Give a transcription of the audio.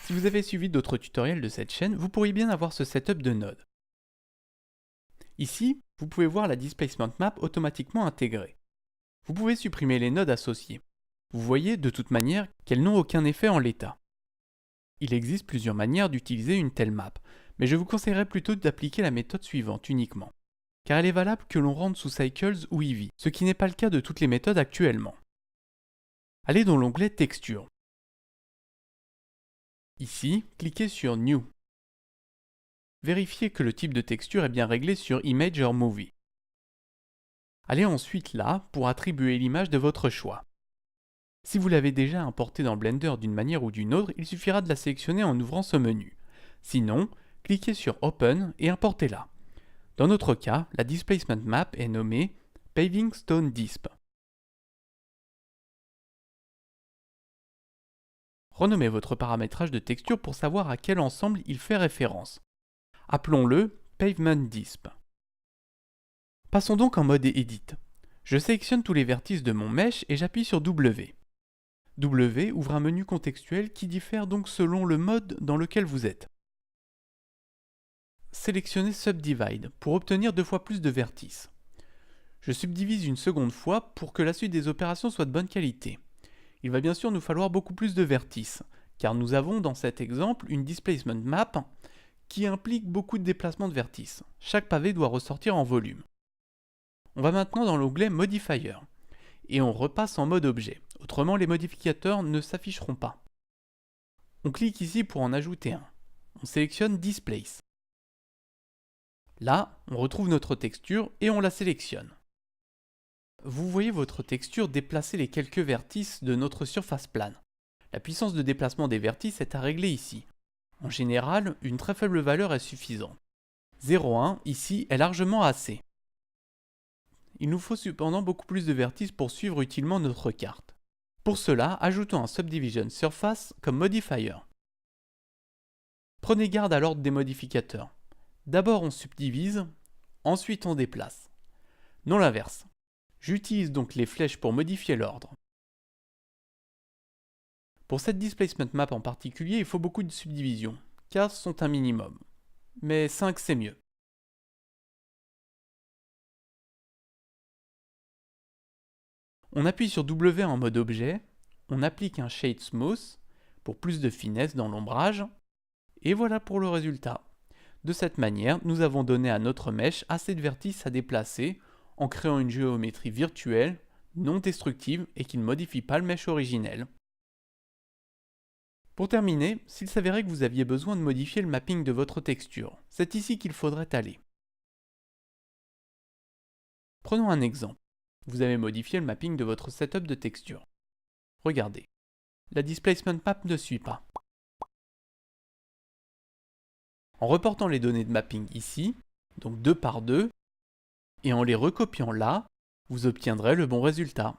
Si vous avez suivi d'autres tutoriels de cette chaîne, vous pourriez bien avoir ce setup de node. Ici, vous pouvez voir la displacement map automatiquement intégrée. Vous pouvez supprimer les nodes associés. Vous voyez de toute manière qu'elles n'ont aucun effet en l'état. Il existe plusieurs manières d'utiliser une telle map, mais je vous conseillerais plutôt d'appliquer la méthode suivante uniquement, car elle est valable que l'on rentre sous Cycles ou Eevee, ce qui n'est pas le cas de toutes les méthodes actuellement. Allez dans l'onglet Texture. Ici, cliquez sur New. Vérifiez que le type de texture est bien réglé sur Image or Movie. Allez ensuite là pour attribuer l'image de votre choix. Si vous l'avez déjà importée dans Blender d'une manière ou d'une autre, il suffira de la sélectionner en ouvrant ce menu. Sinon, cliquez sur Open et importez-la. Dans notre cas, la displacement map est nommée Paving Stone Disp. Renommez votre paramétrage de texture pour savoir à quel ensemble il fait référence. Appelons-le Pavement Disp. Passons donc en mode Edit. Je sélectionne tous les vertices de mon mesh et j'appuie sur W. W ouvre un menu contextuel qui diffère donc selon le mode dans lequel vous êtes. Sélectionnez Subdivide pour obtenir 2 fois plus de vertices. Je subdivise une seconde fois pour que la suite des opérations soit de bonne qualité. Il va bien sûr nous falloir beaucoup plus de vertices, car nous avons dans cet exemple une displacement map qui implique beaucoup de déplacements de vertices. Chaque pavé doit ressortir en volume. On va maintenant dans l'onglet Modifier, et on repasse en mode objet, autrement les modificateurs ne s'afficheront pas. On clique ici pour en ajouter un. On sélectionne Displace. Là, on retrouve notre texture et on la sélectionne. Vous voyez votre texture déplacer les quelques vertices de notre surface plane. La puissance de déplacement des vertices est à régler ici. En général, une très faible valeur est suffisante. 0,1 ici est largement assez. Il nous faut cependant beaucoup plus de vertices pour suivre utilement notre carte. Pour cela, ajoutons un Subdivision Surface comme modifier. Prenez garde à l'ordre des modificateurs. D'abord on subdivise, ensuite on déplace. Non l'inverse. J'utilise donc les flèches pour modifier l'ordre. Pour cette displacement map en particulier, il faut beaucoup de subdivisions. 15 sont un minimum. Mais 5 c'est mieux. On appuie sur W en mode objet, on applique un Shade Smooth pour plus de finesse dans l'ombrage, et voilà pour le résultat. De cette manière, nous avons donné à notre mesh assez de vertices à déplacer en créant une géométrie virtuelle, non destructive et qui ne modifie pas le mesh originel. Pour terminer, s'il s'avérait que vous aviez besoin de modifier le mapping de votre texture, c'est ici qu'il faudrait aller. Prenons un exemple. Vous avez modifié le mapping de votre setup de texture. Regardez, la displacement map ne suit pas. En reportant les données de mapping ici, donc 2 par 2, et en les recopiant là, vous obtiendrez le bon résultat.